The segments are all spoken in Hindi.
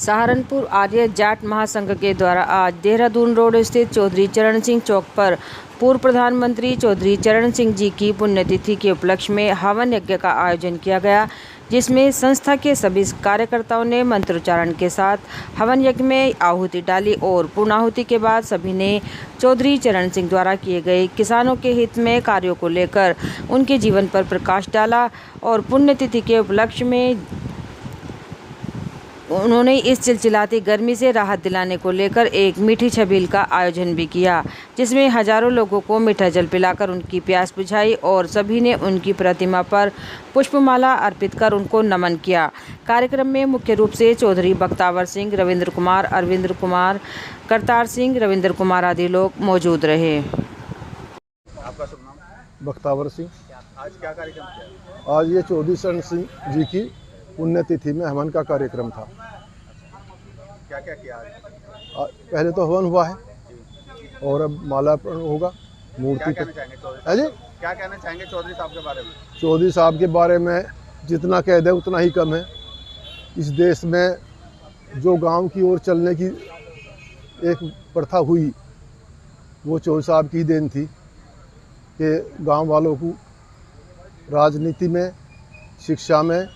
सहारनपुर आर्य जाट महासंघ के द्वारा आज देहरादून रोड स्थित चौधरी चरण सिंह चौक पर पूर्व प्रधानमंत्री चौधरी चरण सिंह जी की पुण्यतिथि के उपलक्ष्य में हवन यज्ञ का आयोजन किया गया, जिसमें संस्था के सभी कार्यकर्ताओं ने मंत्रोच्चारण के साथ हवन यज्ञ में आहुति डाली और पूर्णाहुति के बाद सभी ने चौधरी चरण सिंह द्वारा किए गए किसानों के हित में कार्यों को लेकर उनके जीवन पर प्रकाश डाला और पुण्यतिथि के उपलक्ष्य में उन्होंने इस चिलचिलाती गर्मी से राहत दिलाने को लेकर एक मीठी छबील का आयोजन भी किया, जिसमें हजारों लोगों को मीठा जल पिलाकर उनकी प्यास बुझाई और सभी ने उनकी प्रतिमा पर पुष्पमाला अर्पित कर उनको नमन किया। कार्यक्रम में मुख्य रूप से चौधरी बख्तावर सिंह, रविंद्र कुमार, अरविंद कुमार, करतार सिंह, रविंद्र कुमार आदि लोग मौजूद रहे। आपका शुभ नाम? बख्तावर सिंह। आज क्या कार्यक्रम किया? आज ये चौधरी चरण सिंह जी की पुण्यतिथि में हवन का कार्यक्रम था। क्या क्या किया आज? पहले तो हवन हुआ है और अब मालार्पण होगा मूर्ति क्या पे। कहना चाहेंगे क्या कहना चाहेंगे चौधरी साहब के बारे में? चौधरी साहब के बारे में जितना कह दे उतना ही कम है। इस देश में जो गांव की ओर चलने की एक प्रथा हुई, वो चौधरी साहब की देन थी कि गांव वालों को राजनीति में, शिक्षा में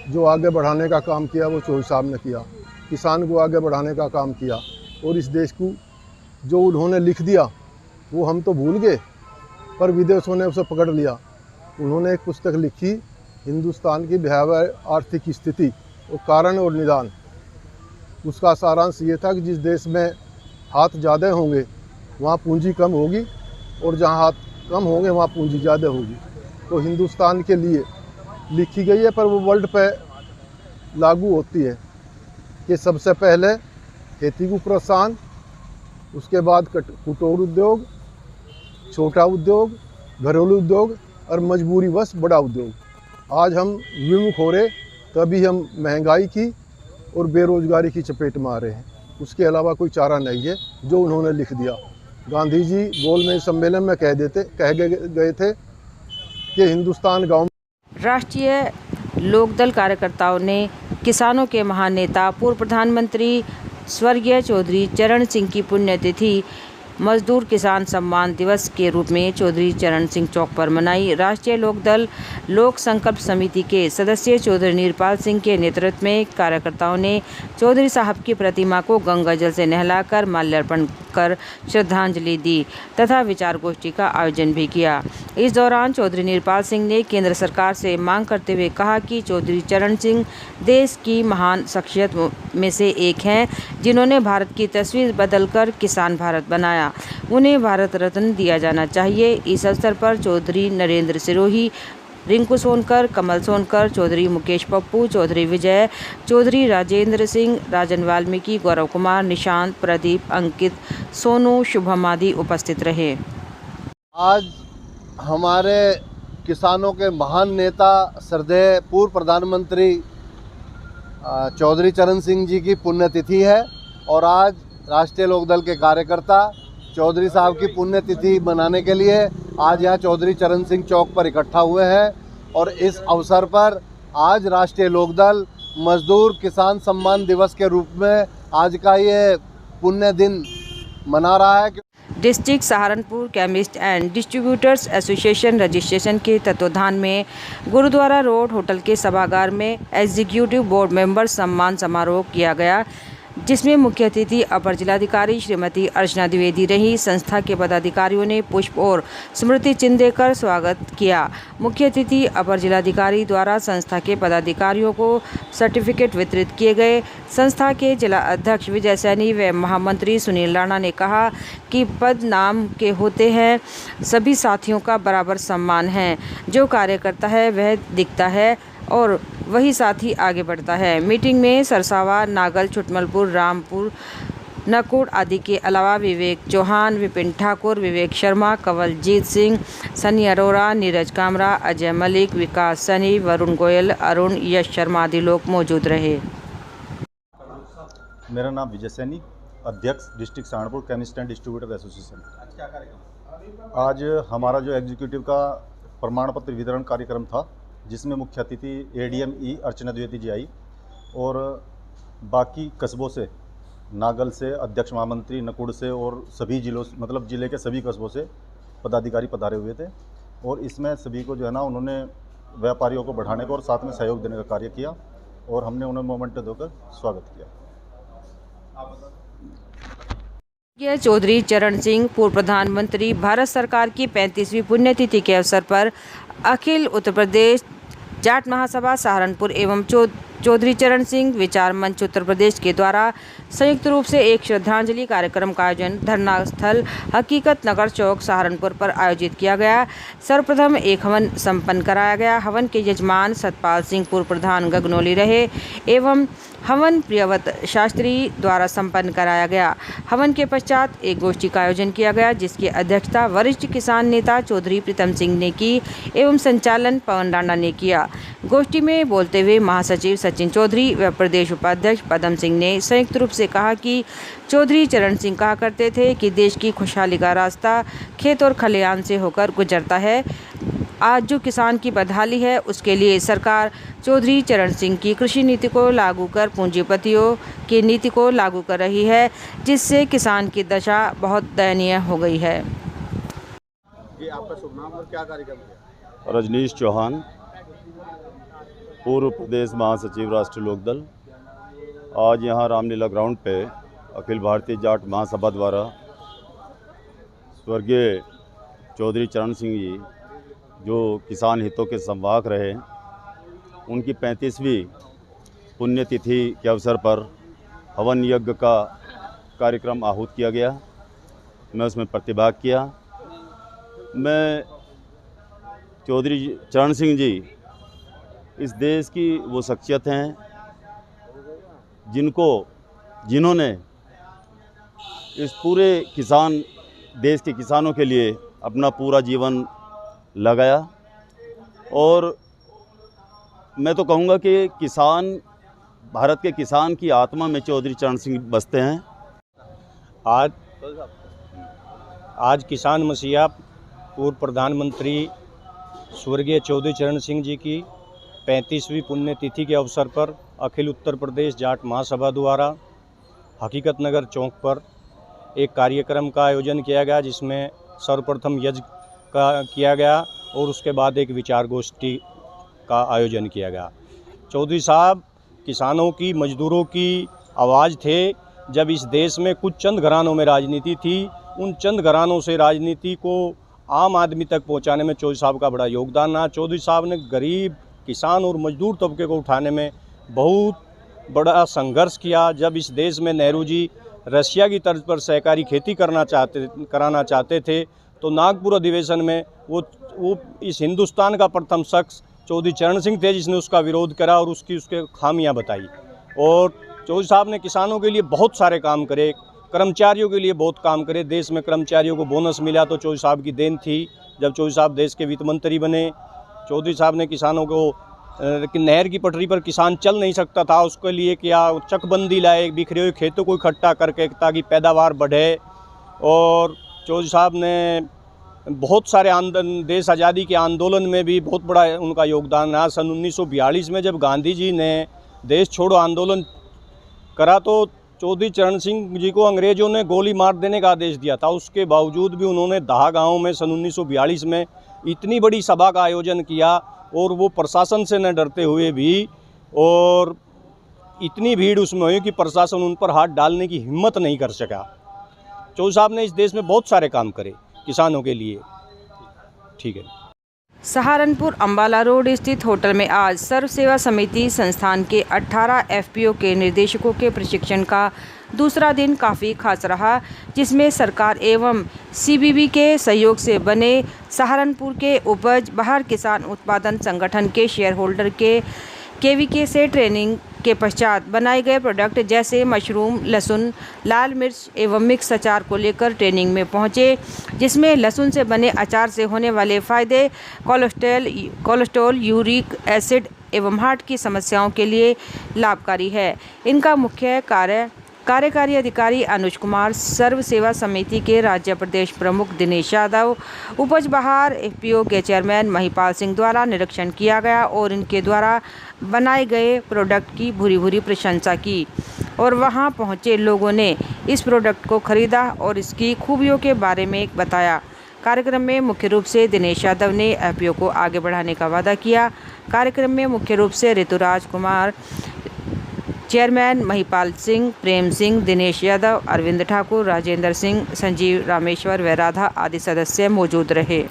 जो आगे बढ़ाने का काम किया वो चौधरी साहब ने किया। किसान को आगे बढ़ाने का काम किया और इस देश को जो उन्होंने लिख दिया वो हम तो भूल गए, पर विदेशों ने उसे पकड़ लिया। उन्होंने एक पुस्तक लिखी, हिंदुस्तान की भयावह आर्थिक स्थिति और कारण और निदान। उसका सारांश ये था कि जिस देश में हाथ ज़्यादा होंगे वहाँ पूंजी कम होगी और जहाँ हाथ कम होंगे वहाँ पूंजी ज़्यादा होगी। तो हिंदुस्तान के लिए लिखी गई है, पर वो वर्ल्ड पे लागू होती है कि सबसे पहले खेती को प्रोत्साहन, उसके बाद कुटीर उद्योग, छोटा उद्योग, घरेलू उद्योग और मजबूरीवश बड़ा उद्योग। आज हम विमुख हो रहे, तभी हम महंगाई की और बेरोजगारी की चपेट में आ रहे हैं। उसके अलावा कोई चारा नहीं है जो उन्होंने लिख दिया। गांधी जी गोलमेज सम्मेलन में कह गए थे कि हिंदुस्तान गाँव। राष्ट्रीय लोकदल कार्यकर्ताओं ने किसानों के महान नेता पूर्व प्रधानमंत्री स्वर्गीय चौधरी चरण सिंह की पुण्यतिथि मजदूर किसान सम्मान दिवस के रूप में चौधरी चरण सिंह चौक पर मनाई। राष्ट्रीय लोकदल लोक संकल्प समिति के सदस्य चौधरी नीरपाल सिंह के नेतृत्व में कार्यकर्ताओं ने चौधरी साहब की प्रतिमा को गंगा जल से नहलाकर माल्यार्पण कर श्रद्धांजलि दी तथा विचार गोष्ठी का आयोजन भी किया। इस दौरान चौधरी नीरपाल सिंह ने केंद्र सरकार से मांग करते हुए कहा कि चौधरी चरण सिंह देश की महान शख्सियत में से एक हैं, जिन्होंने भारत की तस्वीर बदलकर किसान भारत बनाया। उन्हें भारत रत्न दिया जाना चाहिए। इस अवसर पर चौधरी नरेंद्र सिरोही, रिंकू सोनकर, कमल सोनकर, चौधरी मुकेश पप्पू, चौधरी विजय, चौधरी राजेंद्र सिंह, राजन वाल्मीकि, गौरव कुमार, निशांत, प्रदीप, अंकित, सोनू, शुभम आदि उपस्थित रहे। आज हमारे किसानों के महान नेता श्रद्धेय पूर्व प्रधानमंत्री चौधरी चरण सिंह जी की पुण्यतिथि है और आज राष्ट्रीय लोकदल के कार्यकर्ता चौधरी साहब की पुण्यतिथि मनाने के लिए आज यहाँ चौधरी चरण सिंह चौक पर इकट्ठा हुए हैं। और इस अवसर पर आज राष्ट्रीय लोकदल मजदूर किसान सम्मान दिवस के रूप में आज का ये पुण्य दिन मना रहा है। District Saharanpur chemist and distributors association registration के तत्वाधान में गुरुद्वारा रोड होटल के सभागार में एग्जीक्यूटिव बोर्ड मेंबर सम्मान समारोह किया गया, जिसमें मुख्य अतिथि अपर जिलाधिकारी श्रीमती अर्चना द्विवेदी रही। संस्था के पदाधिकारियों ने पुष्प और स्मृति चिन्ह देकर स्वागत किया। मुख्य अतिथि अपर जिलाधिकारी द्वारा संस्था के पदाधिकारियों को सर्टिफिकेट वितरित किए गए। संस्था के जिला अध्यक्ष विजय सैनी व महामंत्री सुनील राणा ने कहा कि पद नाम के होते हैं, सभी साथियों का बराबर सम्मान है। जो कार्य करता है वह दिखता है और वही साथी आगे बढ़ता है। मीटिंग में सरसावा, नागल, छुटमलपुर, रामपुर, नकुड़ आदि के अलावा विवेक चौहान, विपिन ठाकुर, विवेक शर्मा, कंवलजीत सिंह, सनी अरोरा, नीरज कामरा, अजय मलिक, विकास सनी, वरुण गोयल, अरुण, यश शर्मा आदि लोग मौजूद रहे। मेरा नाम विजय सैनी, अध्यक्ष district Saharanpur chemist and distributor association. आज क्या कार्यक्रम? आज हमारा जो एग्जीक्यूटिव का प्रमाण पत्र वितरण कार्यक्रम था, जिसमें मुख्य अतिथि ADM ई अर्चना द्विवेदी जी आई और बाकी कस्बों से, नागल से, अध्यक्ष महामंत्री, नकुड़ से और सभी जिलों से, मतलब ज़िले के सभी कस्बों से पदाधिकारी पधारे हुए थे। और इसमें सभी को जो है ना, उन्होंने व्यापारियों को बढ़ाने का और साथ में सहयोग देने का कार्य किया और हमने उन्हें मोमेंटो देकर स्वागत किया। ये चौधरी चरण सिंह पूर्व प्रधानमंत्री, भारत सरकार की 35वीं पुण्यतिथि के अवसर पर अखिल उत्तर प्रदेश जाट महासभा सहारनपुर एवं चौधरी चरण सिंह विचार मंच उत्तर प्रदेश के द्वारा संयुक्त रूप से एक श्रद्धांजलि कार्यक्रम का आयोजन धरना स्थल हकीकत नगर चौक सहारनपुर पर आयोजित किया गया। सर्वप्रथम एक हवन संपन्न कराया गया। हवन के यजमान सतपाल सिंह पूर्व प्रधान गगनौली रहे एवं हवन प्रियवत शास्त्री द्वारा संपन्न कराया गया। हवन के पश्चात एक गोष्ठी का आयोजन किया गया, जिसकी अध्यक्षता वरिष्ठ किसान नेता चौधरी प्रीतम सिंह ने की एवं संचालन पवन राणा ने किया। गोष्ठी में बोलते हुए महासचिव सचिन चौधरी व प्रदेश उपाध्यक्ष पदम सिंह ने संयुक्त रूप से कहा कि चौधरी चरण सिंह कहा करते थे कि देश की खुशहाली का रास्ता खेत और खलिहान से होकर गुजरता है। आज जो किसान की बदहाली है, उसके लिए सरकार चौधरी चरण सिंह की कृषि नीति को लागू कर पूंजीपतियों की नीति को लागू कर रही है, जिससे किसान की दशा बहुत दयनीय हो गई है। ये आपका शुभ नाम और क्या कार्यक्रम किया? रजनीश चौहान, पूर्व प्रदेश महासचिव राष्ट्रीय लोकदल। आज यहाँ रामलीला ग्राउंड पे अखिल भारतीय जाट महासभा द्वारा स्वर्गीय चौधरी चरण सिंह जी, जो किसान हितों के संवाहक रहे, उनकी 35वीं पुण्यतिथि के अवसर पर हवन यज्ञ का कार्यक्रम आहूत किया गया। मैं उसमें प्रतिभाग किया। मैं चौधरी चरण सिंह जी इस देश की वो शख्सियत हैं जिन्होंने इस पूरे देश के किसानों के लिए अपना पूरा जीवन लगाया। और मैं तो कहूँगा कि भारत के किसान की आत्मा में चौधरी चरण सिंह बसते हैं। आज किसान मसीहा पूर्व प्रधानमंत्री स्वर्गीय चौधरी चरण सिंह जी की 35वीं पुण्यतिथि के अवसर पर अखिल उत्तर प्रदेश जाट महासभा द्वारा हकीकत नगर चौक पर एक कार्यक्रम का आयोजन किया गया, जिसमें सर्वप्रथम यज्ञ का किया गया और उसके बाद एक विचार गोष्ठी का आयोजन किया गया। चौधरी साहब किसानों की, मजदूरों की आवाज़ थे। जब इस देश में कुछ चंद घरानों में राजनीति थी, उन चंद घरानों से राजनीति को आम आदमी तक पहुंचाने में चौधरी साहब का बड़ा योगदान रहा। चौधरी साहब ने गरीब, किसान और मजदूर तबके को उठाने में बहुत बड़ा संघर्ष किया। जब इस देश में नेहरू जी रशिया की तर्ज पर सहकारी खेती कराना चाहते थे, तो नागपुर अधिवेशन में वो इस हिंदुस्तान का प्रथम शख्स चौधरी चरण सिंह थे, जिसने उसका विरोध करा और उसके खामियां बताई। और चौधरी साहब ने किसानों के लिए बहुत सारे काम करे, कर्मचारियों के लिए बहुत काम करे। देश में कर्मचारियों को बोनस मिला तो चौधरी साहब की देन थी। जब चौधरी साहब देश के वित्त मंत्री बने, चौधरी साहब ने किसानों को नहर की पटरी पर किसान चल नहीं सकता था, उसके लिए क्या चकबंदी लाए, बिखरे हुए खेतों को इकट्ठा करके ताकि पैदावार बढ़े। और चौधरी साहब ने बहुत सारे देश आज़ादी के आंदोलन में भी बहुत बड़ा उनका योगदान रहा। सन 1942 में जब गांधी जी ने देश छोड़ो आंदोलन करा, तो चौधरी चरण सिंह जी को अंग्रेज़ों ने गोली मार देने का आदेश दिया था। उसके बावजूद भी उन्होंने दहा गाँव में सन 1942 में इतनी बड़ी सभा का आयोजन किया, और वो प्रशासन से न डरते हुए भी, और इतनी भीड़ उसमें हुई कि प्रशासन उन पर हाथ डालने की हिम्मत नहीं कर सका। चौधरी साहब ने इस देश में बहुत सारे काम करे किसानों के लिए। ठीक है। सहारनपुर अंबाला रोड स्थित होटल में आज सर्व सेवा समिति संस्थान के 18 एफपीओ के निर्देशकों के प्रशिक्षण का दूसरा दिन काफ़ी खास रहा, जिसमें सरकार एवं सीबीबी के सहयोग से बने सहारनपुर के उपज बाहर किसान उत्पादन संगठन के शेयर होल्डर के केवीके से ट्रेनिंग के पश्चात बनाए गए प्रोडक्ट जैसे मशरूम, लहसुन, लाल मिर्च एवं मिक्स अचार को लेकर ट्रेनिंग में पहुंचे, जिसमें लहसुन से बने अचार से होने वाले फ़ायदे कोलेस्ट्रॉल, यूरिक एसिड एवं हार्ट की समस्याओं के लिए लाभकारी है। इनका मुख्य कार्य कार्यकारी अधिकारी अनुज कुमार, सर्व सेवा समिति के राज्य प्रदेश प्रमुख दिनेश यादव, उपज बहार एफपीओ के चेयरमैन महिपाल सिंह द्वारा निरीक्षण किया गया और इनके द्वारा बनाए गए प्रोडक्ट की भूरी भूरी प्रशंसा की और वहां पहुंचे लोगों ने इस प्रोडक्ट को खरीदा और इसकी खूबियों के बारे में बताया। कार्यक्रम में मुख्य रूप से दिनेश यादव ने एफपीओ को आगे बढ़ाने का वादा किया। कार्यक्रम में मुख्य रूप से ऋतुराज कुमार, चेयरमैन महिपाल सिंह, प्रेम सिंह, दिनेश यादव, अरविंद ठाकुर, राजेंद्र सिंह, संजीव रामेश्वर व राधा आदि सदस्य मौजूद रहे।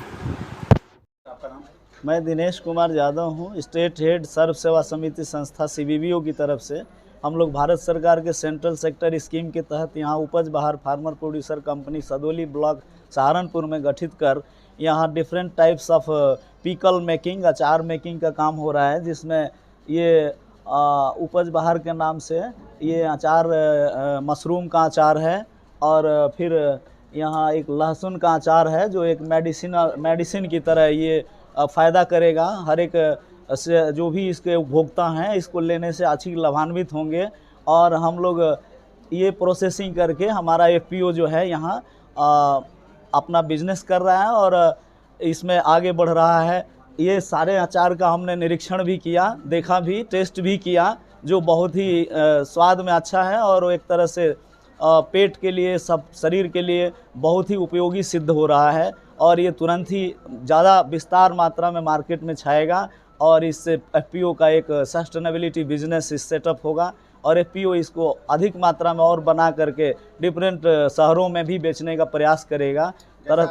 मैं दिनेश कुमार यादव हूँ, स्टेट हेड सर्व सेवा समिति संस्था सीबीबीओ की तरफ से। हम लोग भारत सरकार के सेंट्रल सेक्टर स्कीम के तहत यहाँ Upaj Bahar farmer producer company Sadoli block Saharanpur में गठित कर यहाँ different types of pickle making, अचार मेकिंग का काम हो रहा है, जिसमें ये उपज बहार के नाम से ये अचार मशरूम का अचार है और फिर यहाँ एक लहसुन का अचार है जो एक मेडिसिन की तरह ये फ़ायदा करेगा। हर एक से जो भी इसके उपभोक्ता हैं इसको लेने से अच्छी लाभान्वित होंगे और हम लोग ये प्रोसेसिंग करके हमारा एफपीओ जो है यहाँ अपना बिजनेस कर रहा है और इसमें आगे बढ़ रहा है। ये सारे अचार का हमने निरीक्षण भी किया, देखा भी, टेस्ट भी किया, जो बहुत ही स्वाद में अच्छा है और एक तरह से पेट के लिए, सब शरीर के लिए बहुत ही उपयोगी सिद्ध हो रहा है और ये तुरंत ही ज़्यादा विस्तार मात्रा में मार्केट में छाएगा और इससे एफपीओ का एक सस्टेनेबिलिटी बिजनेस सेटअप होगा और एफपीओ इसको अधिक मात्रा में और बना करके डिफरेंट शहरों में भी बेचने का प्रयास करेगा। तरह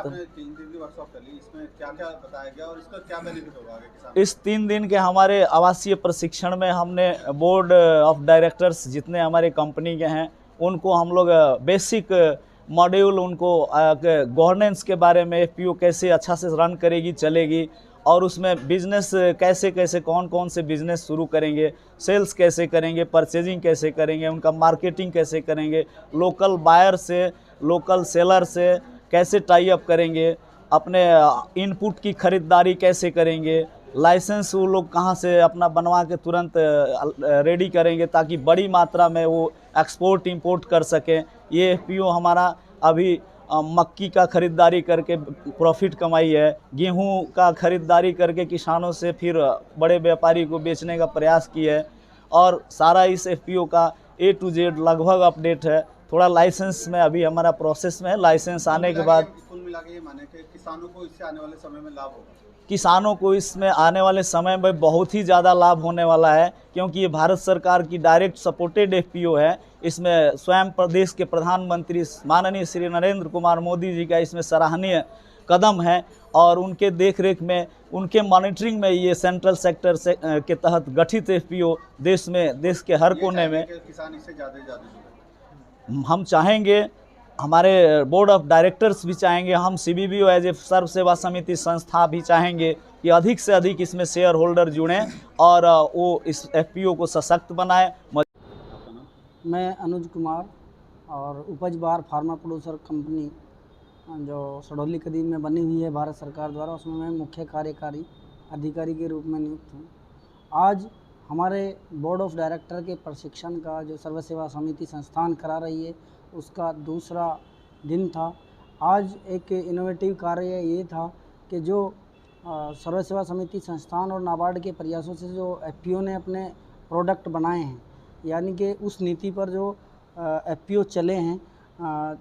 इसमें क्या-क्या बताया गया और इसका क्या बेनिफिट होगा आगे किसान? इस 3 दिन के हमारे आवासीय प्रशिक्षण में हमने बोर्ड ऑफ डायरेक्टर्स जितने हमारे कंपनी के हैं उनको हम लोग बेसिक मॉड्यूल उनको गवर्नेंस के बारे में एफपीओ कैसे अच्छा से रन करेगी, चलेगी और उसमें बिजनेस कैसे कैसे कौन कौन से बिजनेस शुरू करेंगे, सेल्स कैसे करेंगे, परचेजिंग कैसे करेंगे, उनका मार्केटिंग कैसे करेंगे, लोकल बायर से, लोकल सेलर से कैसे टाई अप करेंगे, अपने इनपुट की खरीदारी कैसे करेंगे, लाइसेंस वो लोग कहाँ से अपना बनवा के तुरंत रेडी करेंगे ताकि बड़ी मात्रा में वो एक्सपोर्ट इंपोर्ट कर सकें। ये एफपीओ हमारा अभी मक्की का खरीदारी करके प्रॉफिट कमाई है, गेहूं का खरीदारी करके किसानों से फिर बड़े व्यापारी को बेचने का प्रयास किया है और सारा इस एफपीओ का A to Z लगभग अपडेट है। थोड़ा लाइसेंस में अभी हमारा प्रोसेस में है, लाइसेंस आने के बाद कुल मिला के ये माने कि किसानों को इससे आने वाले समय में लाभ होगा। किसानों को इसमें आने वाले समय में बहुत ही ज़्यादा लाभ होने वाला है क्योंकि ये भारत सरकार की डायरेक्ट सपोर्टेड एफपीओ है। इसमें स्वयं प्रदेश के प्रधानमंत्री माननीय श्री नरेंद्र कुमार मोदी जी का इसमें सराहनीय कदम है और उनके देखरेख में, उनके मॉनिटरिंग में ये सेंट्रल सेक्टर से के तहत गठित एफपीओ देश में, देश के हर कोने में किसान इससे ज़्यादा हम चाहेंगे, हमारे बोर्ड ऑफ डायरेक्टर्स भी चाहेंगे, हम सीबीबीओ एज ए सर्व सेवा समिति संस्था भी चाहेंगे कि अधिक से अधिक इसमें शेयर होल्डर जुड़ें और वो इस एफपीओ को सशक्त बनाएं। मैं अनुज कुमार और उपज बहार फार्मर प्रोड्यूसर कंपनी जो सडौली कदीम में बनी हुई है भारत सरकार द्वारा, उसमें मैं मुख्य कार्यकारी अधिकारी के रूप में नियुक्त हूँ। आज हमारे बोर्ड ऑफ डायरेक्टर के प्रशिक्षण का जो सर्व सेवा समिति संस्थान करा रही है उसका दूसरा दिन था। आज एक इनोवेटिव कार्य ये था कि जो सर्व सेवा समिति संस्थान और नाबार्ड के प्रयासों से जो एफपीओ ने अपने प्रोडक्ट बनाए हैं, यानी कि उस नीति पर जो एफपीओ चले हैं,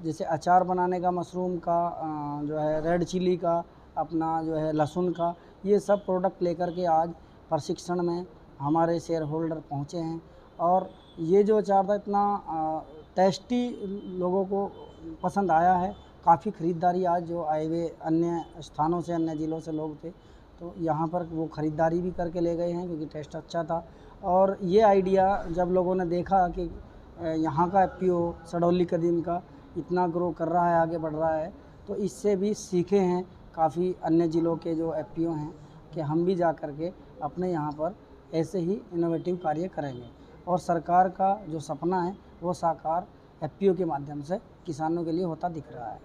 जैसे अचार बनाने का मशरूम का, जो है रेड चिली का, अपना जो है लहसुन का, ये सब प्रोडक्ट लेकर के आज प्रशिक्षण में हमारे शेयर होल्डर पहुँचे हैं और ये जो अचार था इतना टेस्टी लोगों को पसंद आया है। काफ़ी ख़रीदारी आज जो आए हुए अन्य स्थानों से, अन्य ज़िलों से लोग थे तो यहाँ पर वो ख़रीदारी भी करके ले गए हैं क्योंकि टेस्ट अच्छा था। और ये आइडिया जब लोगों ने देखा कि यहाँ का एफपीओ सडौली कदीम का इतना ग्रो कर रहा है, आगे बढ़ रहा है, तो इससे भी सीखे हैं काफ़ी अन्य ज़िलों के जो एफपीओ हैं कि हम भी जा कर के अपने यहाँ पर ऐसे ही इनोवेटिव कार्य करेंगे और सरकार का जो सपना है वो साकार एफपीओ के माध्यम से किसानों के लिए होता दिख रहा है।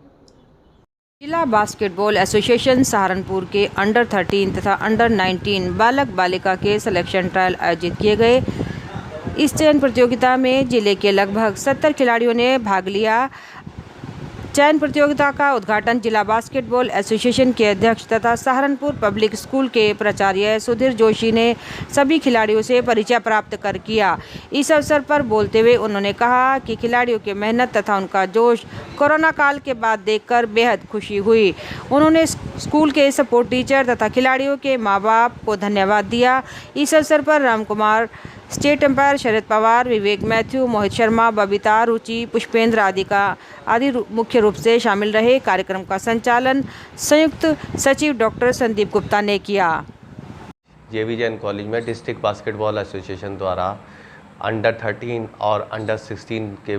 जिला बास्केटबॉल एसोसिएशन सहारनपुर के अंडर 13 तथा अंडर 19 बालक बालिका के सिलेक्शन ट्रायल आयोजित किए गए। इस चयन प्रतियोगिता में जिले के लगभग 70 खिलाड़ियों ने भाग लिया। चयन प्रतियोगिता का उद्घाटन जिला बास्केटबॉल एसोसिएशन के अध्यक्ष तथा सहारनपुर पब्लिक स्कूल के प्राचार्य सुधीर जोशी ने सभी खिलाड़ियों से परिचय प्राप्त कर किया। इस अवसर पर बोलते हुए उन्होंने कहा कि खिलाड़ियों की मेहनत तथा उनका जोश कोरोना काल के बाद देखकर बेहद खुशी हुई। उन्होंने स्कूल के सपोर्ट टीचर तथा खिलाड़ियों के माँ बाप को धन्यवाद दिया। इस अवसर पर राम कुमार, स्टेट एम्पायर शरद पवार, विवेक मैथ्यू, मोहित शर्मा, बबीता, रुचि, पुष्पेंद्र आदि मुख्य रूप से शामिल रहे। कार्यक्रम का संचालन संयुक्त सचिव डॉक्टर संदीप गुप्ता ने किया। JV जैन कॉलेज में डिस्ट्रिक्ट बास्केटबॉल एसोसिएशन द्वारा अंडर 13 और अंडर 16 के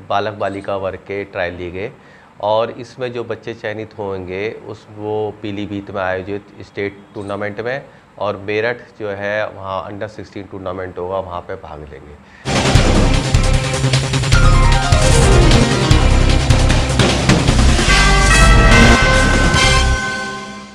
बालक बालिका वर्ग के ट्रायल लिए गए और इसमें जो बच्चे चयनित होंगे वो पीलीभीत में आयोजित स्टेट टूर्नामेंट में और मेरठ जो है वहाँ अंडर 16 टूर्नामेंट होगा, वहाँ पे भाग लेंगे।